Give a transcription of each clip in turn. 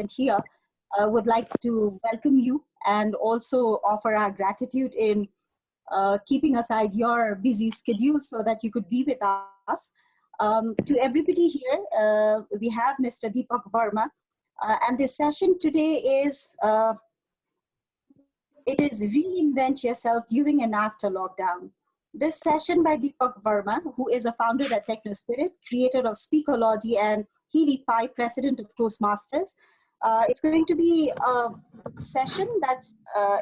here, would like to welcome you and also offer our gratitude in keeping aside your busy schedule so that you could be with us. To everybody here, we have Mr. Deepak Verma, and this session today is it is Reinvent Yourself During and After Lockdown. This session by Deepak Verma, who is a founder at TechnoSpirit, creator of Speakerology, and Healy Pie, president of Toastmasters. It's going to be a session that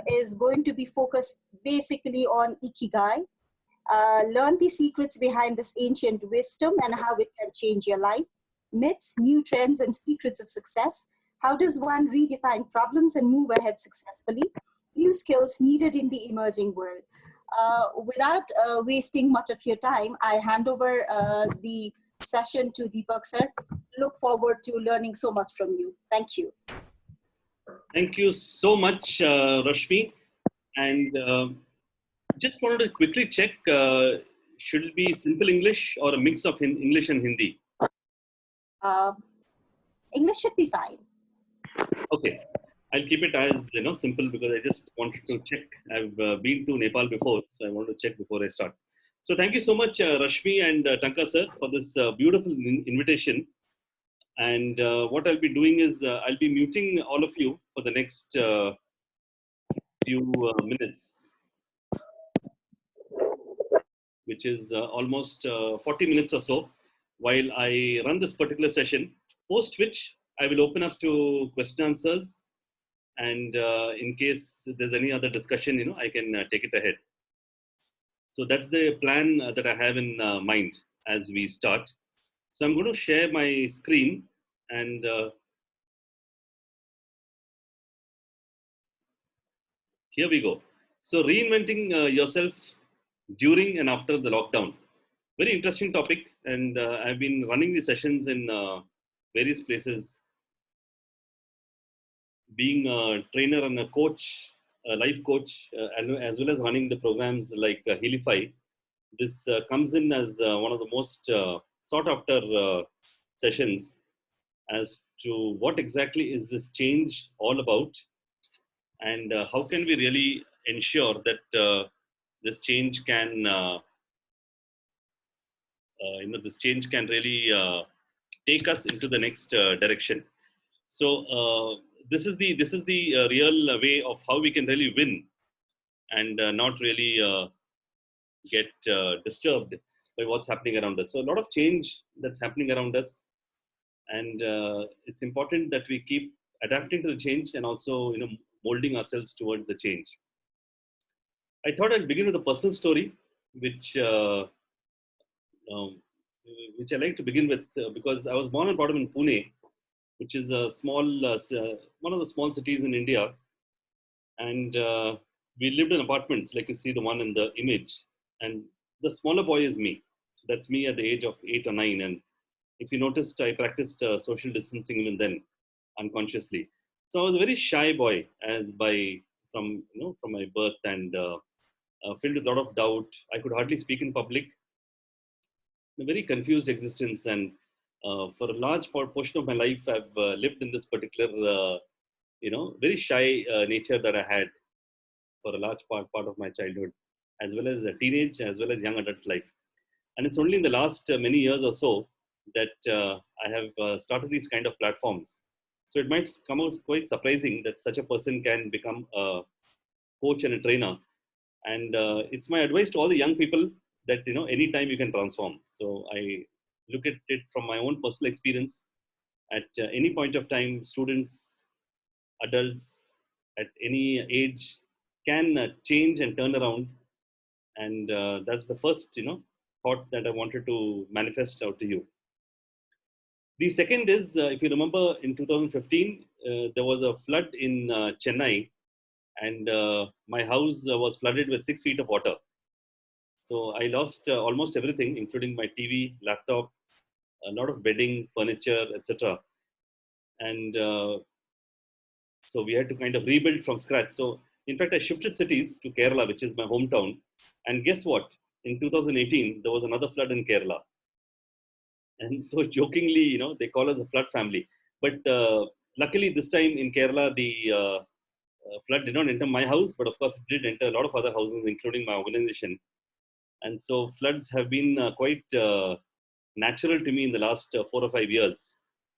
is going to be focused basically on Ikigai. Learn the secrets behind this ancient wisdom and how it can change your life. Myths, new trends, and secrets of success. How does one redefine problems and move ahead successfully? New skills needed in the emerging world. Without wasting much of your time, I hand over the session to Deepak sir. Look forward to learning so much from you. Thank you. Thank you so much, Rashmi. And just wanted to quickly check, should it be simple English or a mix of English and Hindi? English should be fine. Okay. I'll keep it as simple because I just wanted to check. I've been to Nepal before, so I want to check before I start. So thank you so much, Rashmi and Tanka sir, for this beautiful invitation. And what I'll be doing is I'll be muting all of you for the next few minutes, which is almost 40 minutes or so, while I run this particular session, post which I will open up to question answers. And in case there's any other discussion, I can take it ahead. So that's the plan that I have in mind as we start. So I'm going to share my screen and here we go. So reinventing yourself during and after the lockdown. Very interesting topic. And I've been running the sessions in various places, being a trainer and a coach, a life coach, as well as running the programs like Healify. This comes in as one of the most sought after sessions as to what exactly is this change all about, and how can we really ensure that this change can, this change can really take us into the next direction. So this is the real way of how we can really win and not really get disturbed by what's happening around us. So a lot of change that's happening around us, and it's important that we keep adapting to the change and also molding ourselves towards the change. I thought I'd begin with a personal story, which I like to begin with because I was born and brought up in Pune, which is a small, one of the small cities in India. And we lived in apartments, like you see the one in the image. And the smaller boy is me. So that's me at the age of 8 or 9. And if you noticed, I practiced social distancing even then, unconsciously. So I was a very shy boy from my birth, and filled with a lot of doubt. I could hardly speak in public. A very confused existence, and for a large portion of my life, I've lived in this particular, very shy nature that I had for a large part of my childhood, as well as teenage, as well as young adult life. And it's only in the last many years or so that I have started these kind of platforms. So it might come out quite surprising that such a person can become a coach and a trainer. And it's my advice to all the young people that, anytime you can transform. So I look at it from my own personal experience. At any point of time, students, adults, at any age can change and turn around. And that's the first, thought that I wanted to manifest out to you. The second is, if you remember, in 2015, there was a flood in Chennai, and my house was flooded with 6 feet of water. So I lost almost everything, including my TV, laptop, a lot of bedding, furniture, etc. And so we had to kind of rebuild from scratch. So in fact, I shifted cities to Kerala, which is my hometown. And guess what? In 2018, there was another flood in Kerala. And so jokingly, they call us a flood family. But luckily, this time in Kerala, the flood did not enter my house, but of course, it did enter a lot of other houses, including my organization. And so, floods have been quite natural to me in the last 4 or 5 years.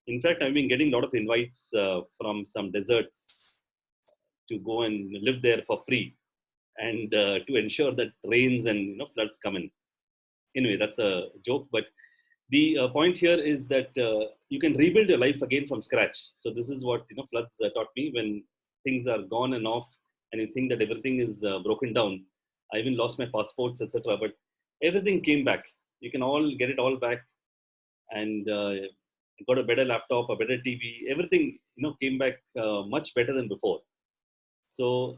In fact, I've been getting a lot of invites from some deserts to go and live there for free, and to ensure that rains and floods come in. Anyway, that's a joke, but the point here is that you can rebuild your life again from scratch. So this is what floods taught me. When things are gone and off, and you think that everything is broken down, I even lost my passports, etc. But everything came back. You can all get it all back, and got a better laptop, a better TV. Everything came back much better than before. So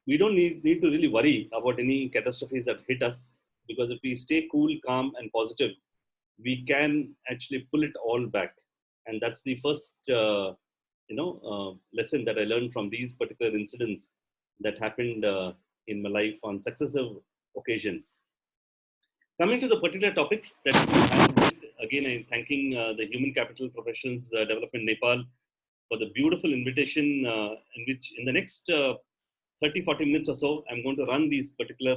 we don't need to really worry about any catastrophes that hit us, because if we stay cool, calm, and positive, we can actually pull it all back. And that's the first lesson that I learned from these particular incidents that happened in my life on successive occasions. Coming to the particular topic that we have, again, I'm thanking the Human Capital Professionals Development Nepal for the beautiful invitation, in which in the next 30-40 minutes or so, I'm going to run these particular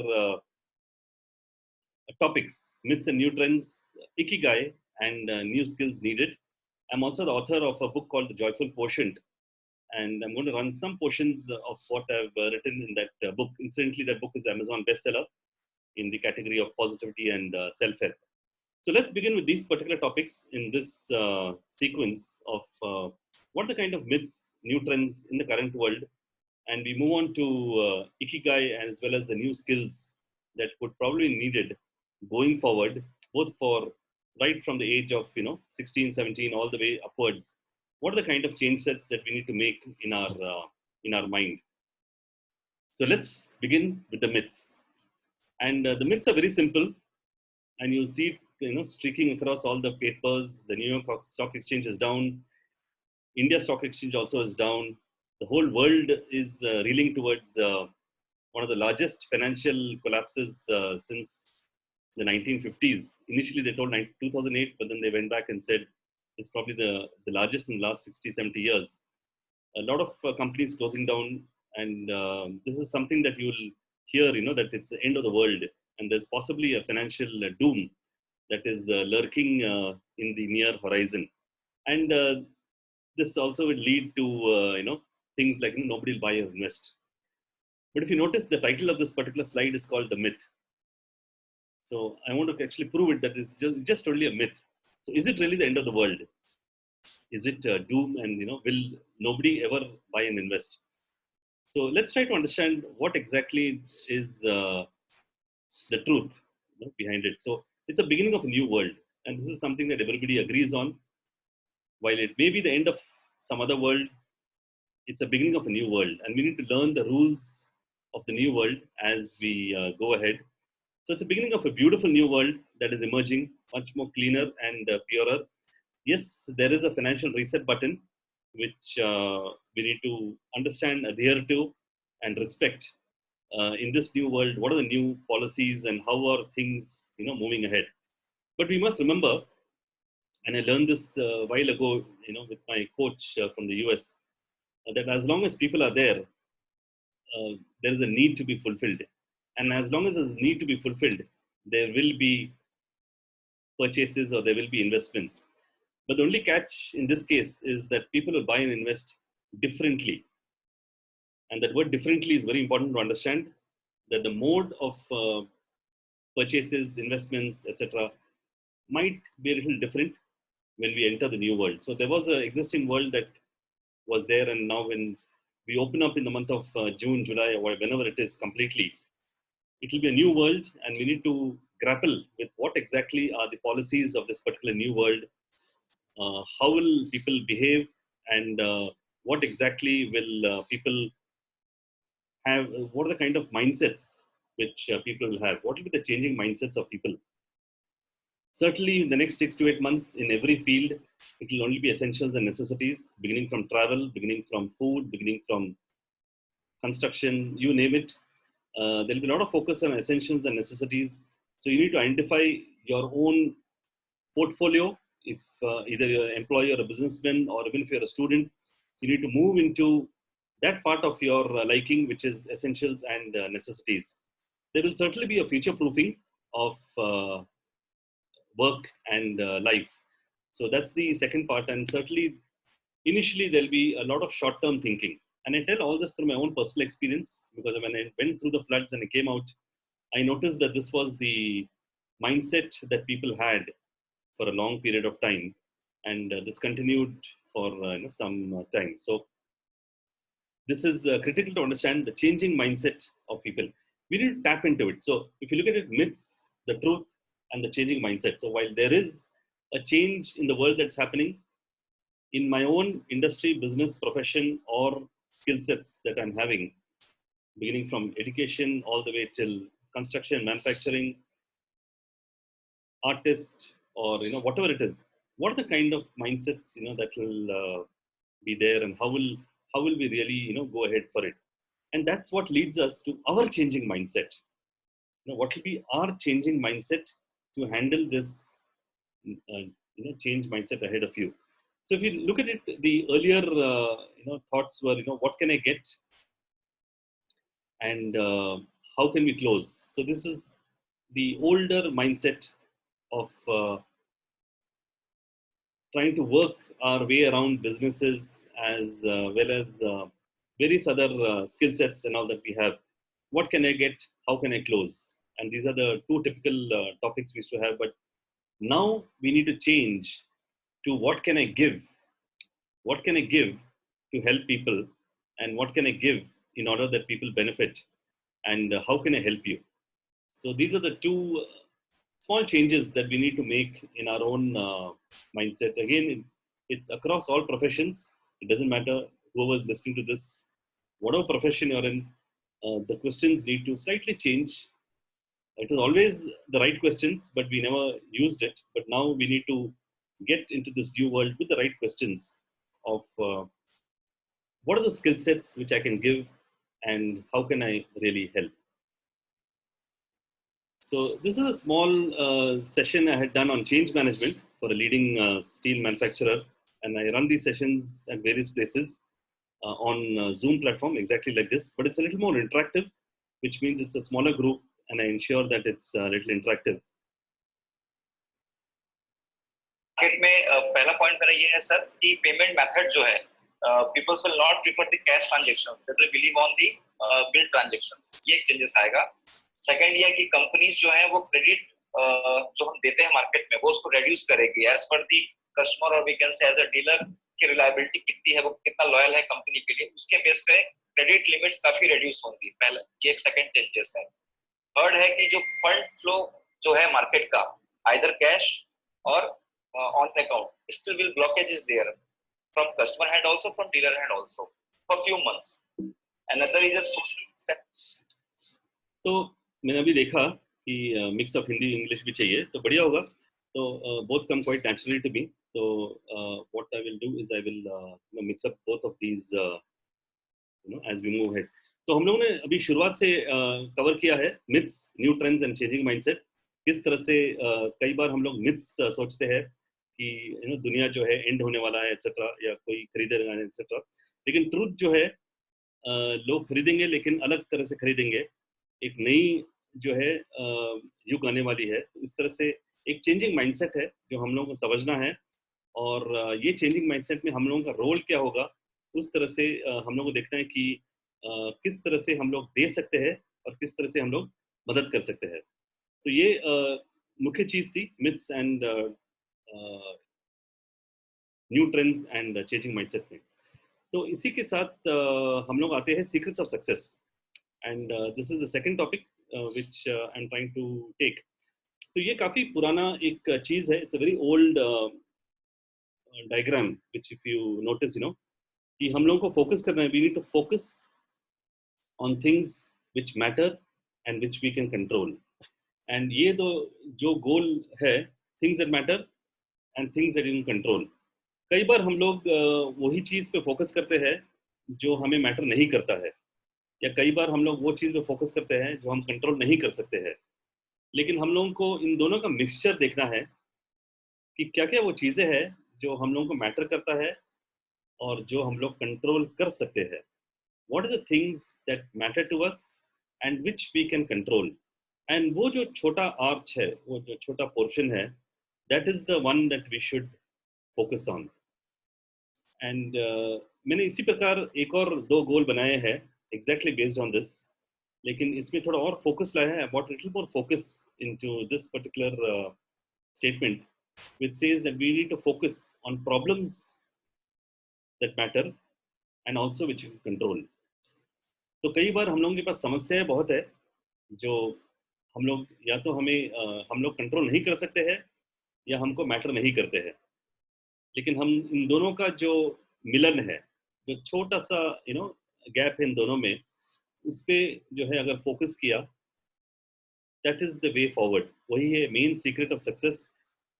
topics: myths and new trends, ikigai, and new skills needed. I'm also the author of a book called The Joyful Quotient, and I'm going to run some portions of what I've written in that book. Incidentally, that book is Amazon bestseller in the category of positivity and self-help. So let's begin with these particular topics in this sequence of what are the kind of myths, new trends in the current world, and we move on to ikigai as well as the new skills that would probably be needed going forward, both for right from the age of 16, 17, all the way upwards. What are the kind of change sets that we need to make in our mind? So let's begin with the myths. And the myths are very simple, and you'll see it streaking across all the papers. The New York Stock Exchange is down. India Stock Exchange also is down. The whole world is reeling towards one of the largest financial collapses since the 1950s. Initially, they told 2008, but then they went back and said it's probably the largest in the last 60, 70 years. A lot of companies closing down, and this is something that you will hear, that it's the end of the world, and there's possibly a financial doom that is lurking in the near horizon. And this also will lead to, things like nobody will buy or invest. But if you notice, the title of this particular slide is called The Myth. So I want to actually prove it that it's just only a myth. So is it really the end of the world? Is it doom, and will nobody ever buy and invest? So let's try to understand what exactly is the truth behind it. So it's a beginning of a new world, and this is something that everybody agrees on. While it may be the end of some other world, it's a beginning of a new world, and we need to learn the rules of the new world as we go ahead. So it's a beginning of a beautiful new world that is emerging, much more cleaner and purer. Yes, there is a financial reset button, which we need to understand, adhere to, and respect. In this new world, what are the new policies and how are things, moving ahead? But we must remember, and I learned this a while ago, with my coach from the US, that as long as people are there, there is a need to be fulfilled. And as long as there's a need to be fulfilled, there will be purchases or there will be investments. But the only catch in this case is that people will buy and invest differently. And that word differently is very important to understand, that the mode of purchases, investments, etc., might be a little different when we enter the new world. So there was an existing world that was there, and now when we open up in the month of June, July, or whenever it is completely, it will be a new world, and we need to grapple with what exactly are the policies of this particular new world. How will people behave, and what exactly will people have? What are the kind of mindsets which people will have? What will be the changing mindsets of people? Certainly, in the next 6 to 8 months, in every field, it will only be essentials and necessities, beginning from travel, beginning from food, beginning from construction, you name it. There will be a lot of focus on essentials and necessities. So you need to identify your own portfolio. If either you're an employee or a businessman, or even if you're a student, You need to move into that part of your liking, which is essentials and necessities. There will certainly be a future proofing of work and life. So that's the second part. And certainly, initially, there'll be a lot of short term thinking. And I tell all this through my own personal experience, because when I went through the floods and I came out, I noticed that this was the mindset that people had for a long period of time. And this continued for some time. So this is critical to understand the changing mindset of people. We need to tap into it. So if you look at it, myths, the truth, and the changing mindset. So while there is a change in the world that's happening, in my own industry, business, profession, or skill sets that I'm having, beginning from education all the way till construction, manufacturing, artist, or whatever it is, what are the kind of mindsets that will be there, and how will we really go ahead for it? And that's what leads us to our changing mindset. What will be our changing mindset to handle this change mindset ahead of you? So if you look at it, the earlier thoughts were what can I get, and how can we close? So this is the older mindset of trying to work our way around businesses, as well as various other skill sets and all that we have. What can I get? How can I close? And these are the two typical topics we used to have. But now we need to change to what can I give? What can I give to help people? And what can I give in order that people benefit? And how can I help you? So these are the two small changes that we need to make in our own mindset. Again, it's across all professions. It doesn't matter whoever's listening to this, whatever profession you're in, the questions need to slightly change. It was always the right questions, but we never used it. But now we need to get into this new world with the right questions of what are the skill sets which I can give, and how can I really help? So this is a small session I had done on change management for a leading steel manufacturer, and I run these sessions at various places on Zoom platform, exactly like this, but it's a little more interactive, which means it's a smaller group, and I ensure that it's a little interactive. Market में पहला point मेरा ये है sir कि payment method जो है peoples will not prefer the cash transactions, they will believe on the bill transactions. ये एक चेंजेस आएगा. सेकंड ये कि कंपनीज जो है वो क्रेडिट जो हम देते हैं मार्केट में वो उसको रिड्यूस करेगी एज पर द कस्टमर, और we can say as a dealer की रिलायबिलिटी कितनी है, वो कितना लॉयल है कंपनी के लिए, उसके बेस पे क्रेडिट लिमिट्स काफी रिड्यूस होंगी. पहले ये एक सेकंड चेंजेस है. थर्ड है कि जो फंड फ्लो जो है मार्केट का, आइदर कैश और on account, still will blockage is there from customer hand also, from dealer hand also for few months. Another is a social step. तो मैंने अभी देखा कि मिक्स ऑफ हिंदी इंग्लिश भी चाहिए, तो बढ़िया होगा. तो both come quite naturally to me. So what I will do is I will mix up both of these as we move ahead. तो हम लोगों ने अभी शुरुआत से कवर किया है myths, new trends and changing mindset. किस तरह से कई बार हम लोग मिथ्स सोचते हैं कि दुनिया जो है एंड होने वाला है एक्सेट्रा, या कोई खरीदेगा एक्सेट्रा. लेकिन ट्रूथ जो है लोग खरीदेंगे, लेकिन अलग तरह से खरीदेंगे. एक नई जो है युग आने वाली है. इस तरह से एक चेंजिंग माइंडसेट है जो हम लोगों को समझना है, और ये चेंजिंग माइंडसेट में हम लोगों का रोल क्या होगा, उस तरह से हम लोगों को देखना है कि किस तरह से हम लोग दे सकते हैं और किस तरह से हम लोग मदद कर सकते हैं. तो ये मुख्य चीज़ थी, myths and new trends and changing mindset में. तो इसी के साथ हम लोग आते हैं secrets of success, and this is the second topic which I am trying to take. तो ये काफ़ी पुराना एक चीज़ है. It's a very old diagram which if you notice कि हम लोगों को फोकस करना है. We need to focus on things which matter and which we can control. And ये जो गोल है, things that matter and things that you can control. कई बार हम लोग वही चीज़ पे फोकस करते हैं जो हमें मैटर नहीं करता है, या कई बार हम लोग वो चीज़ पे फोकस करते हैं जो हम कंट्रोल नहीं कर सकते हैं. लेकिन हम लोगों को इन दोनों का मिक्सचर देखना है कि क्या क्या वो चीज़ें हैं जो हम लोगों को मैटर करता है और जो हम लोग कंट्रोल कर सकते हैं. What are the things that matter to us and which we can control? And वो जो छोटा arch है, वो जो छोटा portion है, that is the one that we should focus on. And मैंने इसी प्रकार एक और 2 गोल बनाए हैं exactly based on this. लेकिन इसमें थोड़ा और focus लाया है. I brought a little more focus into this particular statement, which says that we need to focus on problems that matter and also which you can control. तो कई बार हम लोगों के पास समस्याएं बहुत है जो हम लोग या तो हम लोग कंट्रोल नहीं कर सकते हैं या हमको मैटर नहीं करते हैं. लेकिन हम इन दोनों का जो मिलन है, जो छोटा सा गैप है इन दोनों में, उस पे जो है अगर फोकस किया, that is the way forward. वही है मेन सीक्रेट ऑफ सक्सेस,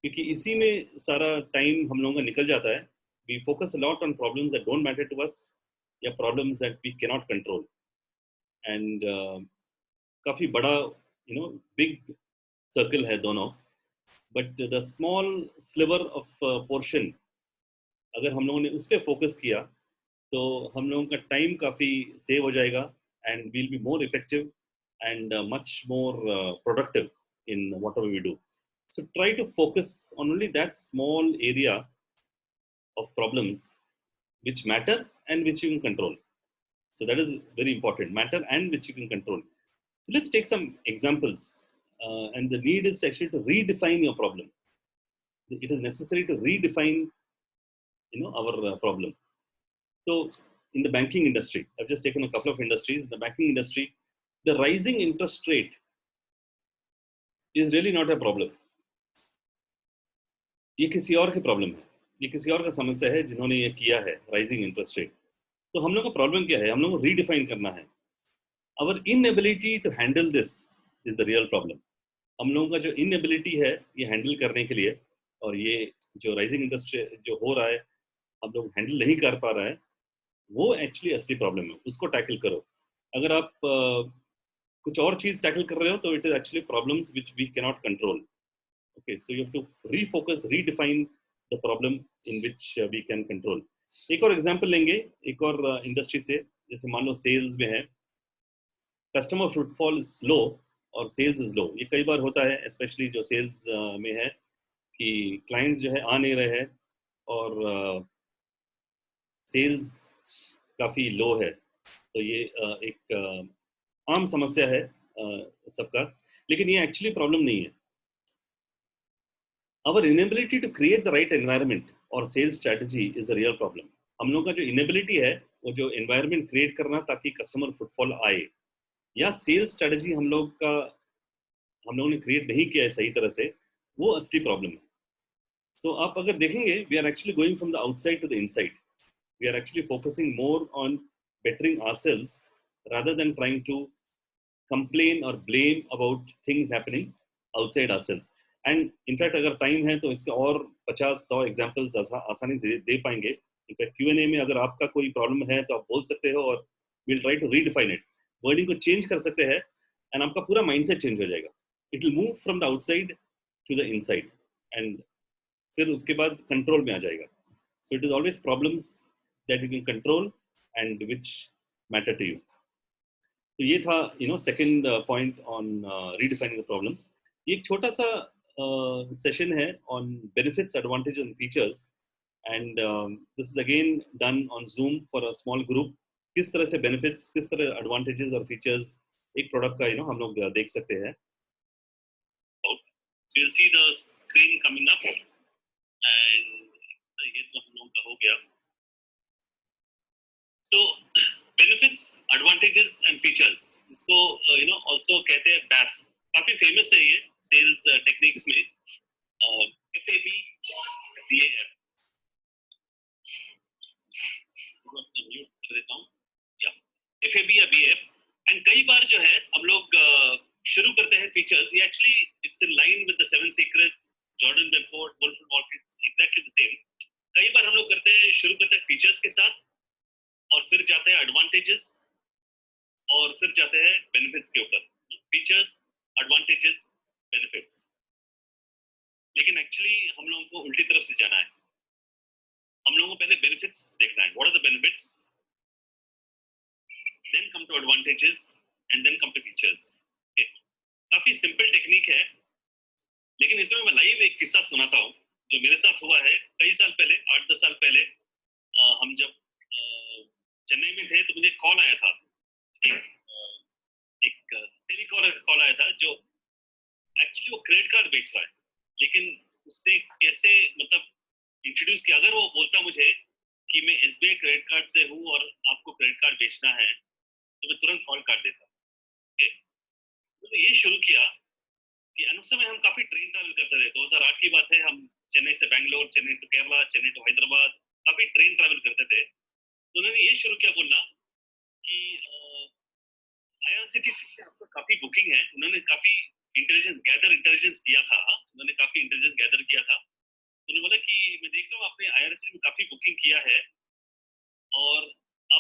क्योंकि इसी में सारा टाइम हम लोगों का निकल जाता है. We focus a lot on problems that don't matter to us या problems that we can not control. And काफ़ी बड़ा बिग सर्कल है दोनों, but the small sliver of portion अगर हम लोगों ने उस पर फोकस किया तो हम लोगों का टाइम काफ़ी सेव हो जाएगा and we'll be more effective and much more productive in whatever we do. So try to focus on only that small area of problems which matter and which you can control. So that is very important, matter and which you can control. So let's take some examples, and the need is actually to redefine your problem. It is necessary to redefine our problem. So in the banking industry, I've just taken a couple of industries. In the banking industry, the rising interest rate is really not a problem. ये किसी और की problem है, ये किसी और का समस्या है जिन्होंने ये किया है राइजिंग इंटरेस्ट रेट. तो हम लोग का प्रॉब्लम क्या है? हम लोग को रीडिफाइन करना है. Our inability to handle this is the real problem. हम लोगों का जो इनएबिलिटी है ये हैंडल करने के लिए, और ये जो राइजिंग इंटरेस्ट जो हो रहा है हम लोग हैंडल नहीं कर पा रहा है, वो एक्चुअली असली प्रॉब्लम है. उसको टैकल करो. अगर आप कुछ और चीज टैकल कर रहे हो तो it is actually problems which we can not control. Okay, so you have to refocus, redefine the problem in which we can control. एक और एग्जांपल लेंगे एक और इंडस्ट्री से. जैसे मान लो सेल्स में है, कस्टमर फुटफॉल इज लो और सेल्स इज लो. ये कई बार होता है, स्पेशली जो सेल्स में है कि क्लाइंट्स जो है आ नहीं रहे हैं और सेल्स काफ़ी लो है. तो ये एक आम समस्या है सबका, लेकिन ये एक्चुअली प्रॉब्लम नहीं है. Our inability to create the right environment or sales strategy is a real problem. हम लोग का जो inability है वो जो environment create करना ताकि customer footfall आए, या sales strategy हम लोगों ने create नहीं किया है सही तरह से, वो असली problem है. So आप अगर देखेंगे, we are actually going from the outside to the inside. We are actually focusing more on bettering ourselves rather than trying to complain or blame about things happening outside ourselves. And in fact अगर time है तो इसके और 50-100 examples आसानी से दे पाएंगे. In fact Q&A में अगर आपका कोई प्रॉब्लम है तो आप बोल सकते हो और we'll try to redefine it. Wording को चेंज कर सकते हैं एंड आपका पूरा माइंडसेट चेंज हो जाएगा. It will move from the outside to the inside and फिर उसके बाद कंट्रोल में आ जाएगा. So it is always problems that you can control and which matter to you. तो ये था second point on redefining the problem. ये एक छोटा सा session है on benefits, advantages and features, and this is again done on Zoom for a small group. किस तरह से benefits, किस तरह advantages और features एक product का हम लोग देख सकते हैं. So you'll see the screen coming up and ये तो हम लोग का हो गया. So benefits, advantages and features, इसको also कहते हैं BAF. काफी फेमस है ये सेल्स टेक्निक्स में. FAB, BAF. म्यूट कर देता हूँ. FAB या BAF. एंड कई बार जो है हम लोग शुरू करते हैं फीचर्स. ये actually it's in line with the 7 secrets, Jordan Belfort, wolf of Wall Street, exactly the same. कई बार हम लोग शुरू करते हैं फीचर्स के साथ और फिर जाते हैं एडवांटेजेस और फिर जाते हैं बेनिफिट्स के ऊपर. Features, advantages, benefits. लेकिन एक्चुअली हम लोगों को उल्टी तरफ से जाना है. हम लोगों को पहले बेनिफिट्स देखना है. What are the benefits? Then come to advantages and then come to features. Okay. काफी सिंपल टेक्निक है, लेकिन इसमें मैं लाइव एक किस्सा सुनाता हूँ जो मेरे साथ हुआ है कई साल पहले, 8-10 साल पहले. हम जब चेन्नई में थे तो मुझे कॉल आया था, एक टेलीकॉलर कॉल आया था जो एक्चुअली वो क्रेडिट कार्ड बेच रहा है, लेकिन उसने कैसे मतलब इंट्रोड्यूस किया. अगर वो बोलता मुझे कि मैं SBI क्रेडिट कार्ड से हूँ और आपको क्रेडिट कार्ड बेचना है, तो मैं तुरंत कॉल काट देता. तो ये शुरू किया कि उस समय हम काफी ट्रेन ट्रैवल करते थे. 2008 की बात है. हम चेन्नई से बैंगलोर, चेन्नई टू केरला, चेन्नई टू हैदराबाद, काफी ट्रेन ट्रैवल करते थे. तो उन्होंने ये शुरू किया बोलना कि IRCTC से आपका काफी बुकिंग है. उन्होंने काफी इंटेलिजेंस किया था. उन्होंने काफी इंटेलिजेंस गैदर किया था. उन्होंने बोला कि मैं देख रहा हूँ आपने IRCTC में काफी बुकिंग किया है और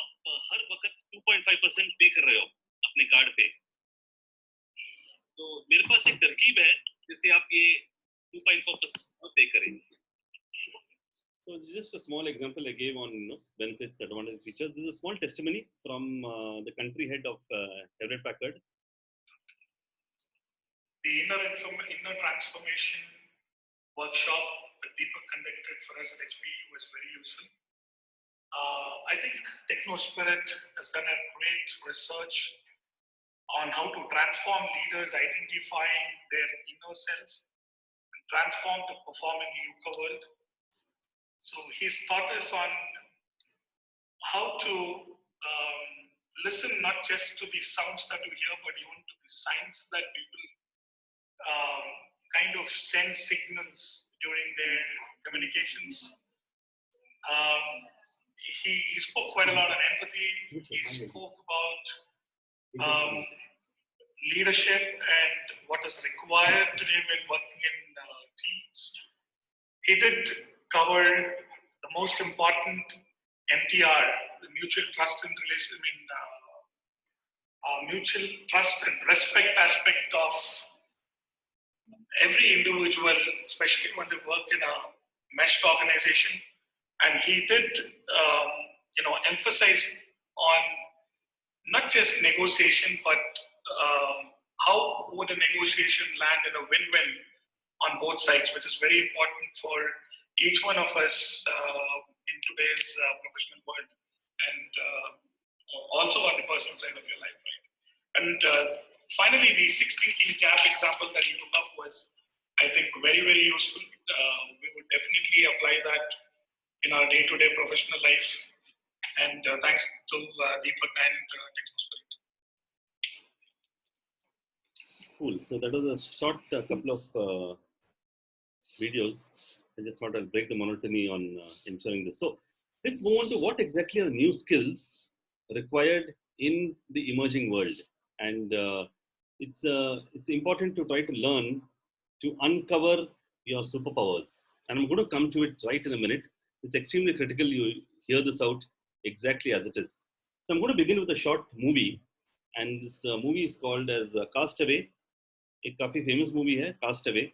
आप हर वक्त 2.5% पे कर रहे हो अपने कार्ड पे. तो मेरे पास एक तरकीब है जिससे आप ये 2.5% पे करेंगे. So just a small example I gave on benefits, advantages, features. This is a small testimony from the country head of Hewlett Packard. The inner transformation workshop that Deepak conducted for us at HP was very useful. I think TechnoSpirit has done a great research on how to transform leaders identifying their inner self and transform to perform in the VUCA world. So he's taught us on how to listen not just to the sounds that you hear, but even to the signs that people kind of send signals during their communications. He spoke quite a lot on empathy. He spoke about leadership and what is required today when working in teams. He did cover the most important MTR, the mutual trust and mutual trust and respect aspect of every individual, especially when they work in a meshed organization. And he did, emphasize on not just negotiation, but how would a negotiation land in a win-win on both sides, which is very important for each one of us in today's professional world, and also on the personal side of your life, right? And finally, the 16 cap example that he took up was, I think, very, very useful. We would definitely apply that in our day-to-day professional life. And thanks to Deepak and TechnoSpirit. Cool. So that was a short couple of videos. I just thought I'll break the monotony on ensuring this. So let's move on to what exactly are new skills required in the emerging world. And it's important to try to learn to uncover your superpowers. And I'm going to come to it right in a minute. It's extremely critical you hear this out exactly as it is. So I'm going to begin with a short movie. And this movie is called as Castaway. एक काफी famous movie है, Castaway.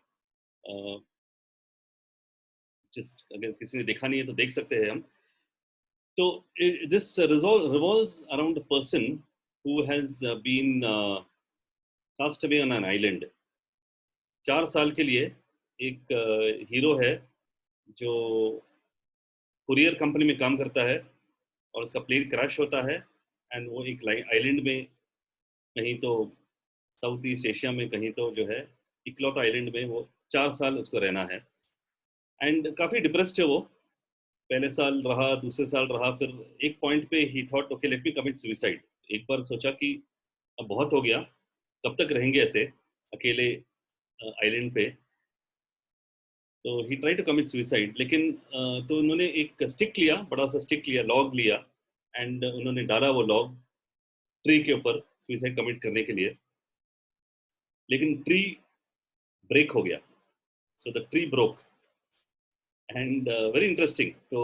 Just अगर किसी ने देखा नहीं है तो देख सकते हैं हम. So this revolves around a person who has been cast away on an island. 4 साल के लिए एक हीरो है जो कुरियर कंपनी में काम करता है और उसका प्लेन क्रैश होता है एंड वो एक आइलैंड में, कहीं तो साउथ ईस्ट एशिया में, कहीं तो जो है इकलौता आइलैंड में वो 4 साल उसको रहना है. एंड काफ़ी डिप्रेस्ड है वो. पहले साल रहा, दूसरे साल रहा, फिर एक पॉइंट पे ही thought okay let me commit suicide. एक बार सोचा कि अब बहुत हो गया, कब तक रहेंगे ऐसे अकेले आइलैंड पे. तो ही ट्राई टू कमिट सुसाइड. लेकिन तो उन्होंने एक स्टिक लिया, बड़ा सा स्टिक लिया, लॉग लिया, एंड उन्होंने डाला वो लॉग ट्री के ऊपर सुसाइड कमिट करने के लिए. लेकिन ट्री ब्रेक हो गया. So the tree broke and very interesting. तो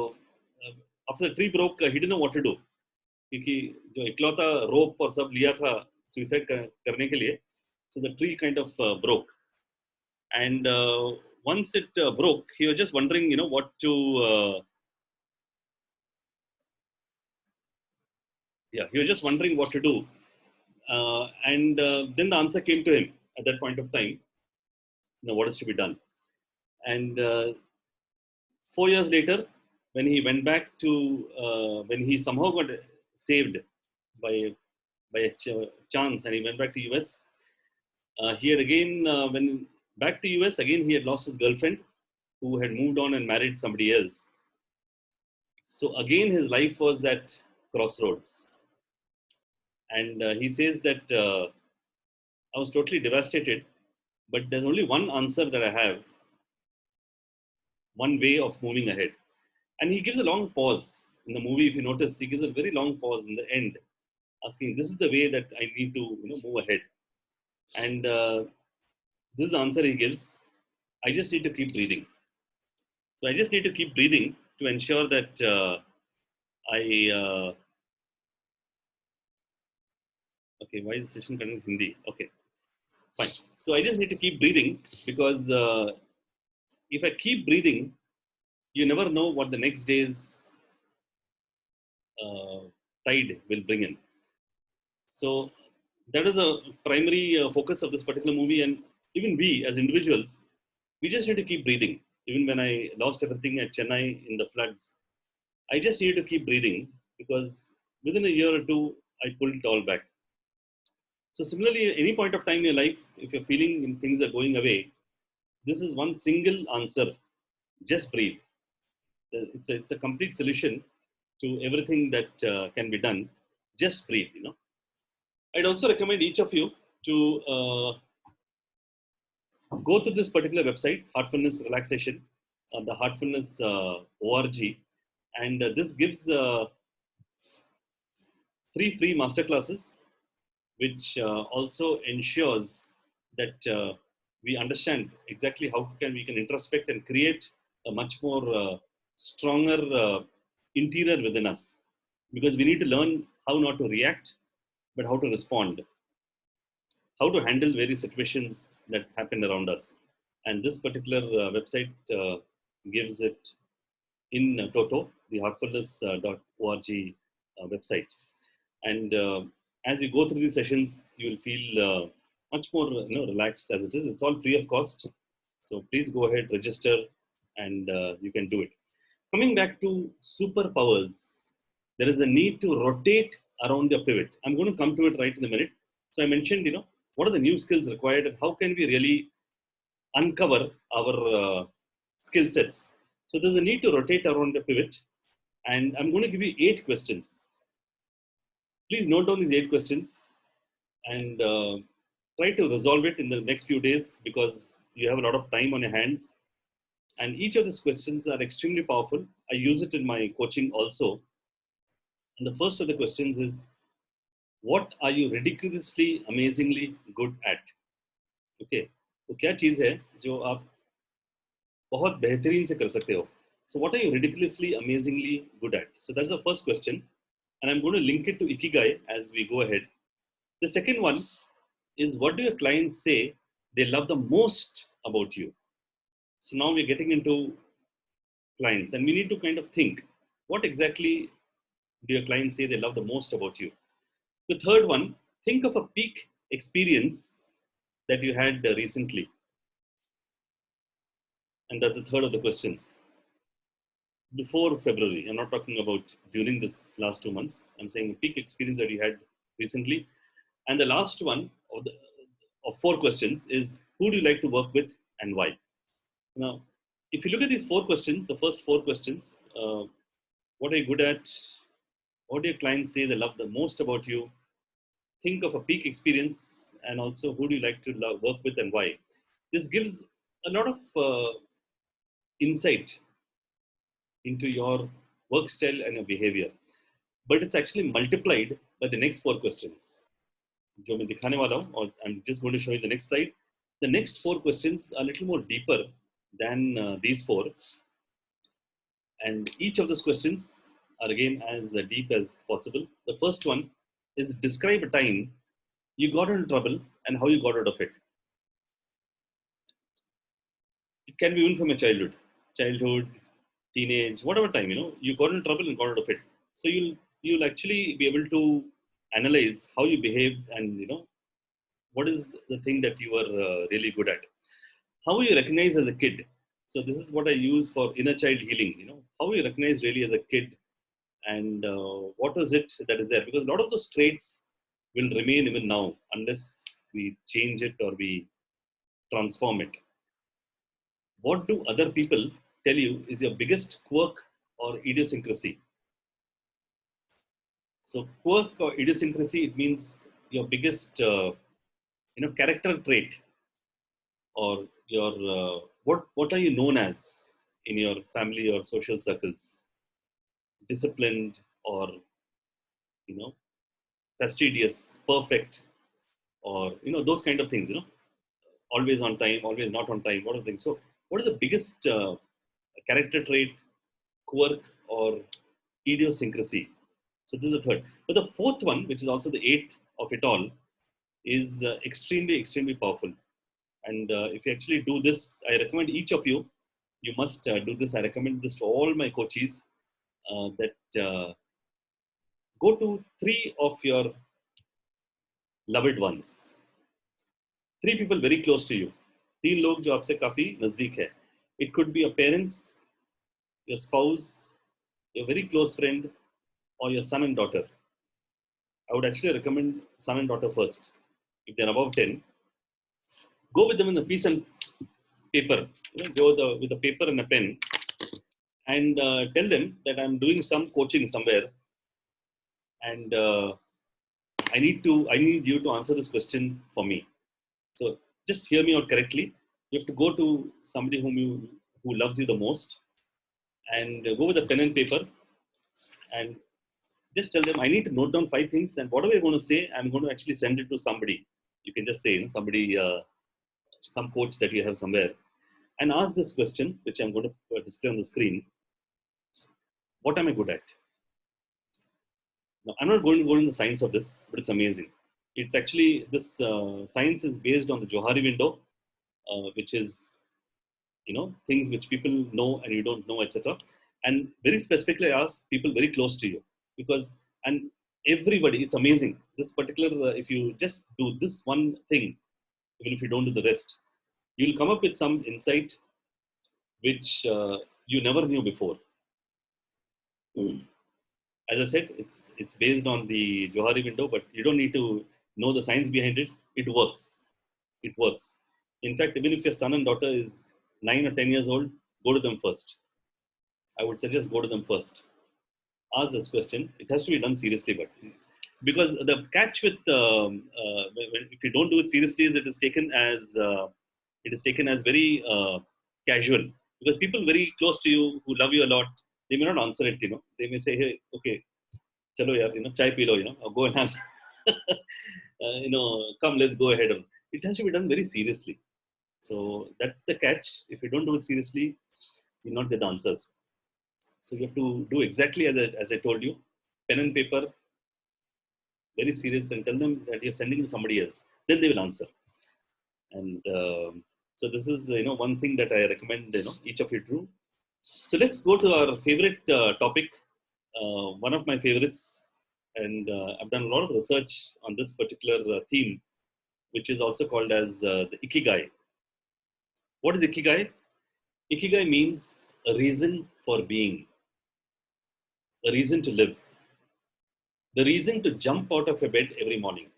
after the tree broke he didn't know what to do, क्योंकि जो इकलौता रोप और सब लिया था सुसाइड करने के लिए. सो the tree kind of broke and once it broke, he was just wondering, what to Yeah, he was just wondering what to do. And then the answer came to him at that point of time, what is to be done. And 4 years later, when he went back to, when he somehow got saved by a chance, and he went back to US, he had again, when back to US, again he had lost his girlfriend, who had moved on and married somebody else. So again, his life was at crossroads. And he says that I was totally devastated, but there's only one answer that I have, one way of moving ahead. And he gives a long pause in the movie. If you notice, he gives a very long pause in the end, asking, "This is the way that I need to, move ahead." And this is the answer he gives: "I just need to keep breathing." So I just need to keep breathing to ensure that I. Okay, why is the session coming in Hindi? Okay, fine. So I just need to keep breathing, because if I keep breathing, you never know what the next day's tide will bring in. So that is a primary focus of this particular movie. And even we as individuals, we just need to keep breathing. Even when I lost everything at Chennai in the floods, I just need to keep breathing, because within a year or two, I pulled it all back. So similarly, any point of time in your life, if you're feeling things are going away, this is one single answer: just breathe. It's a complete solution to everything that can be done. Just breathe. I'd also recommend each of you to go to this particular website, Heartfulness Relaxation, the Heartfulness org, and this gives 3 free masterclasses, which also ensures that we understand exactly how we can introspect and create a much more stronger interior within us, because we need to learn how not to react, but how to respond, how to handle various situations that happen around us. And this particular website gives it in toto, the heartfulness.org website. And as you go through these sessions, you will feel much more relaxed as it is. It's all free of cost. So please go ahead, register, and you can do it. Coming back to superpowers, there is a need to rotate around your pivot. I'm going to come to it right in a minute. So I mentioned, what are the new skills required, and how can we really uncover our skill sets. So there's a need to rotate around the pivot. And I'm going to give you 8 questions. Please note down these 8 questions and try to resolve it in the next few days, because you have a lot of time on your hands. And each of these questions are extremely powerful. I use it in my coaching also. And the first of the questions is, what are you ridiculously, amazingly good at? Okay. तो क्या चीज़ है जो आप बहुत बेहतरीन से कर सकते हो? So what are you ridiculously, amazingly good at? So that's the first question. And I'm going to link it to Ikigai as we go ahead. The second one is, what do your clients say they love the most about you? So now we're getting into clients, and we need to kind of think, what exactly do your clients say they love the most about you? The third one, think of a peak experience that you had recently. And that's the third of the questions. Before February, I'm not talking about during this last 2 months. I'm saying a peak experience that you had recently. And the last one of 4 questions is, who do you like to work with and why? Now, if you look at these 4 questions, the first 4 questions, what are you good at? What do your clients say they love the most about you? Think of a peak experience, and also who do you like to work with and why? This gives a lot of insight into your work style and your behavior. But it's actually multiplied by the next 4 questions. जो मैं दिखाने वाला हूँ, और I'm just going to show you the next slide. The next 4 questions are a little more deeper than these 4. And each of those questions are again as deep as possible. The first one is, describe a time you got into trouble and how you got out of it. It can be even from your childhood, teenage, whatever time, you got into trouble and got out of it. So you'll you'll actually be able to analyze how you behave and what is the thing that you are really good at. How you recognize as a kid. So this is what I use for inner child healing. How you recognize really as a kid, and what is it that is there? Because a lot of those traits will remain even now unless we change it or we transform it. What do other people tell you is your biggest quirk or idiosyncrasy? So quirk or idiosyncrasy, it means your biggest character trait, or your what are you known as in your family or social circles? Disciplined, or you know fastidious, perfect, or those kind of things. Always on time, always not on time. What are the things? So what is the biggest character trait, quirk, or idiosyncrasy? So this is the third. But the fourth one, which is also the eighth of it all, is extremely powerful. And if you actually do this, I recommend each of you, you must do this. I recommend this to all my coaches, that go to three of your loved ones. Three people very close to you. तीन लोग जो आपसे काफी नजदीक है. It could be your parents, your spouse, your very close friend, or your son and daughter. I would actually recommend son and daughter first. If they're above 10, go with them in a piece and paper. Go with a paper and a pen, and tell them that I'm doing some coaching somewhere, and I need you to answer this question for me. So just hear me out correctly. You have to go to somebody who loves you the most, and go with a pen and paper, and just tell them, I need to note down 5 things, and whatever you're going to say, I'm going to actually send it to somebody. You can just say, somebody, some coach that you have somewhere, and ask this question, which I'm going to display on the screen. What am I good at? Now, I'm not going to go into the science of this, but it's amazing. It's actually, this science is based on the Johari window, which is, things which people know and you don't know, etc. And very specifically, I ask people very close to you, because, and everybody, it's amazing. This particular, if you just do this one thing, even if you don't do the rest, you'll come up with some insight which you never knew before. As I said, it's based on the Johari window, but you don't need to know the science behind it. It works. It works. In fact, even if your son and daughter is 9 or 10 years old, go to them first. I would suggest go to them first. Ask this question. It has to be done seriously, but because the catch with if you don't do it seriously is it is taken as very casual, because people very close to you who love you a lot, they may not answer it. They may say, hey, okay, chalo yaar, chai pee lo, or go and have come, let's go ahead. It has to be done very seriously. So that's the catch. If you don't do it seriously, you'll not get the answers. So you have to do exactly as I told you. Pen and paper, very serious, and tell them that you're sending to somebody else. Then they will answer. And so this is one thing that I recommend each of you do. So let's go to our favorite topic. One of my favorites, and I've done a lot of research on this particular theme, which is also called as the Ikigai. What is Ikigai? Ikigai means a reason for being, a reason to live, the reason to jump out of a bed every morning.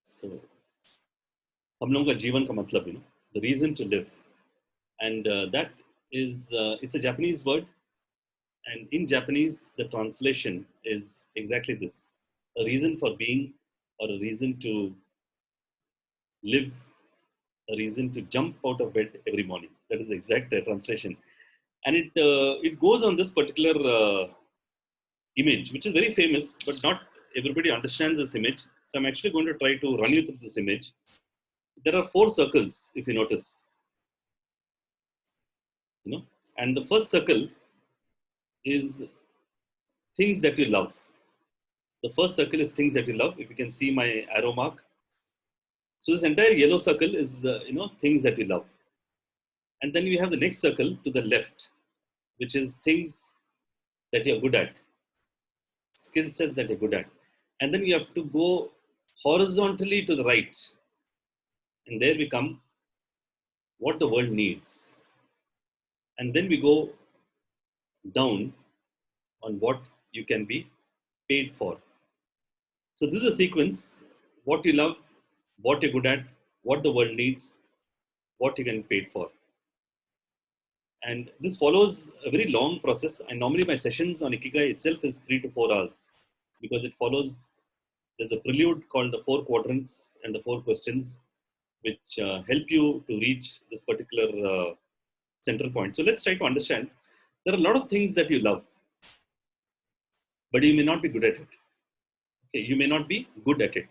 So, हम लोगों का जीवन का मतलब, the reason to live, and that is it's a Japanese word, and in Japanese the translation is exactly this: a reason for being, or a reason to live, a reason to jump out of bed every morning. That is the exact translation, and it goes on this particular image, which is very famous, but not everybody understands this image. So I'm actually going to try to run you through this image. There are 4 circles, if you notice, and the first circle is things that you love. The first circle is things that you love. If you can see my arrow mark. So this entire yellow circle is, things that you love. And then we have the next circle to the left, which is things that you're good at, skill sets that you're good at. And then you have to go horizontally to the right. And there we come what the world needs. And then we go down on what you can be paid for. So this is a sequence: what you love, what you're good at, what the world needs, what you can be paid for. And this follows a very long process. And normally my sessions on Ikigai itself is 3 to 4 hours, because it follows, there's a prelude called the 4 quadrants and the 4 questions, which help you to reach this particular central point. So let's try to understand. There are a lot of things that you love, but you may not be good at it. Okay, you may not be good at it.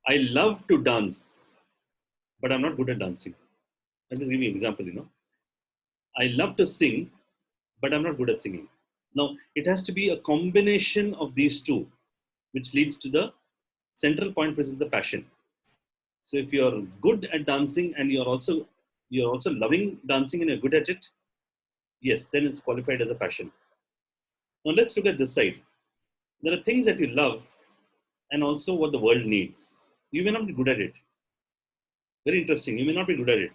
I love to dance, but I'm not good at dancing. Let me give you an example. I love to sing, but I'm not good at singing. Now, it has to be a combination of these two, which leads to the central point, which is the passion. So if you're good at dancing and you're also loving dancing and you're good at it, yes, then it's qualified as a passion. Now let's look at this side. There are things that you love and also what the world needs. You may not be good at it. Very interesting. You may not be good at it.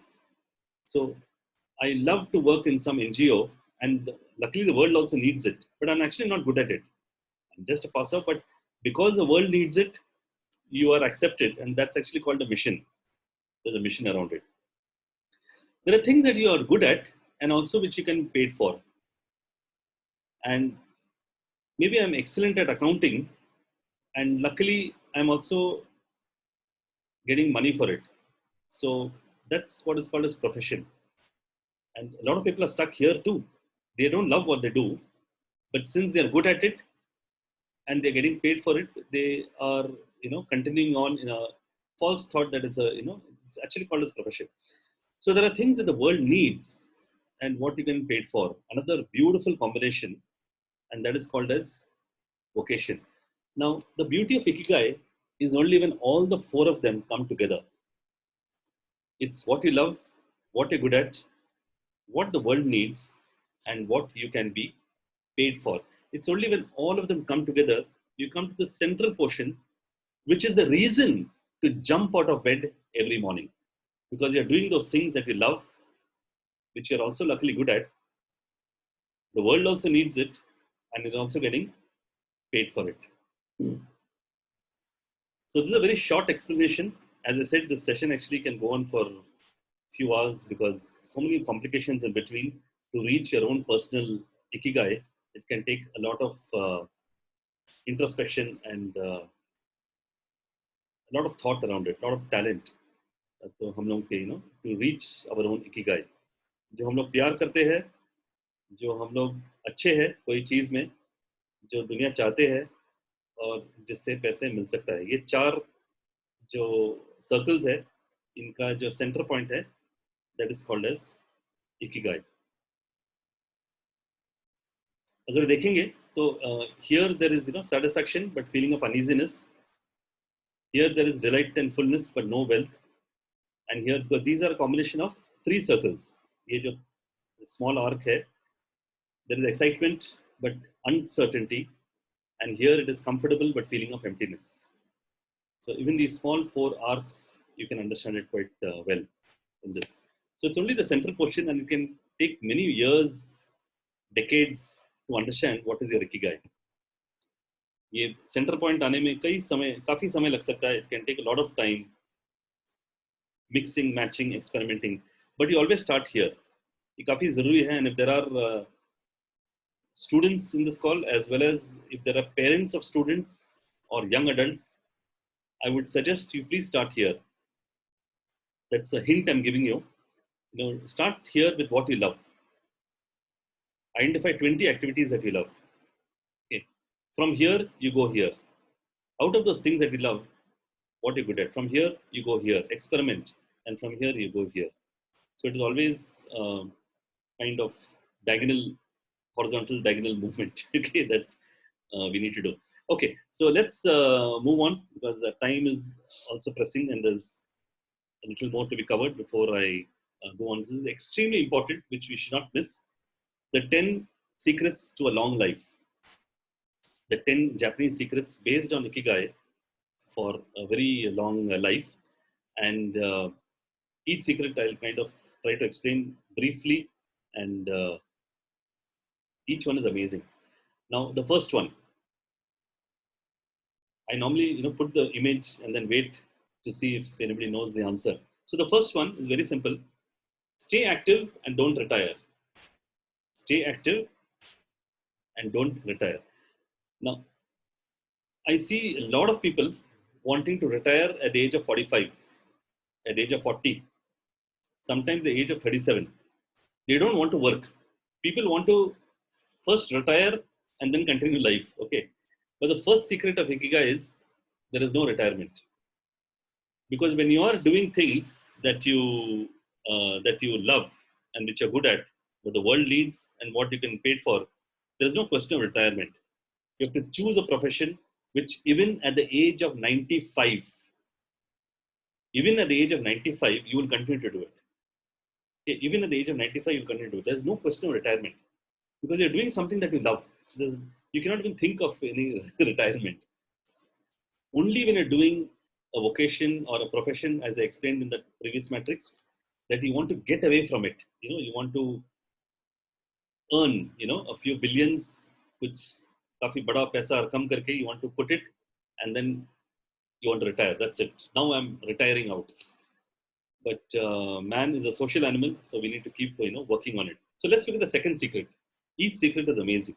So I love to work in some NGO, and luckily the world also needs it, but I'm actually not good at it. I'm just a passer, but because the world needs it, you are accepted, and that's actually called a mission. There's a mission around it. There are things that you are good at and also which you can be paid for. And maybe I'm excellent at accounting, and luckily I'm also getting money for it. So that's what is called as profession. And a lot of people are stuck here too. They don't love what they do, but since they're good at it and they're getting paid for it, they are, continuing on in a false thought that it's actually called as profession. So there are things that the world needs and what you can be paid for. Another beautiful combination, and that is called as vocation. Now, the beauty of Ikigai is only when all the 4 of them come together. It's what you love, what you're good at, what the world needs, and what you can be paid for. It's only when all of them come together, you come to the central portion, which is the reason to jump out of bed every morning. Because you're doing those things that you love, which you're also luckily good at. The world also needs it, and is also getting paid for it. So this is a very short explanation. As I said, this session actually can go on for a few hours because so many complications in between. To reach your own personal Ikigai, it can take a lot of introspection and a lot of thought around it, a lot of talent. तो हम लोग के to reach our own Ikigai. जो हम लोग प्यार करते हैं, जो हम लोग अच्छे हैं कोई चीज़ में, जो दुनिया चाहते हैं और जिससे पैसे मिल सकता है, ये 4 जो सर्कल्स है, इनका जो सेंटर पॉइंट है, that is called as Ikigai. अगर देखेंगे तो here there is satisfaction but feeling of uneasiness. Here there is delight and fullness but no wealth. And here, because these are a combination of 3 circles. ये जो small arc है, there is excitement but uncertainty. And here it is comfortable but feeling of emptiness. So even these small 4 arcs, you can understand it quite well in this. So it's only the central portion, and you can take many years, decades to understand what is your Ikigai. ये center point आने में काफी समय लग सकता है. It can take a lot of time, mixing, matching, experimenting. But you always start here. ये काफी जरूरी है. And if there are students in this call, as well as if there are parents of students or young adults, I would suggest you please start here. That's a hint I'm giving you. Start here with what you love. Identify 20 activities that you love. Okay. From here, you go here. Out of those things that you love, what you're good at. From here, you go here. Experiment. And from here, you go here. So it is always kind of horizontal diagonal movement, okay, that we need to do. Okay, so let's move on because the time is also pressing and there's a little more to be covered before I go on. This is extremely important, which we should not miss. The 10 secrets to a long life. the 10 Japanese secrets based on Ikigai for a very long life. And each secret I'll kind of try to explain briefly, and each one is amazing. Now, the first one, I normally put the image and then wait to see if anybody knows the answer. So the first one is very simple: stay active and don't retire. Stay active and don't retire. Now, I see a lot of people wanting to retire at the age of 45, at the age of 40, sometimes the age of 37. They don't want to work. People want to first retire and then continue life. Okay. But the first secret of Ikigai is there is no retirement. Because when you are doing things that you love and which you're good at, what the world needs and what you can pay for, there is no question of retirement. You have to choose a profession which even at the age of 95, even at the age of 95, you will continue to do it. Okay, even at the age of 95, you will continue to do it. There's no question of retirement because you're doing something that you love. So you cannot even think of any retirement. Only when you're doing a vocation or a profession, as I explained in the previous matrix, that you want to get away from it. You want to earn, a few billions, which kafi bada paisa rakam karke, you want to put it, and then you want to retire. That's it. Now I'm retiring out. But man is a social animal, so we need to keep, working on it. So let's look at the second secret. Each secret is amazing.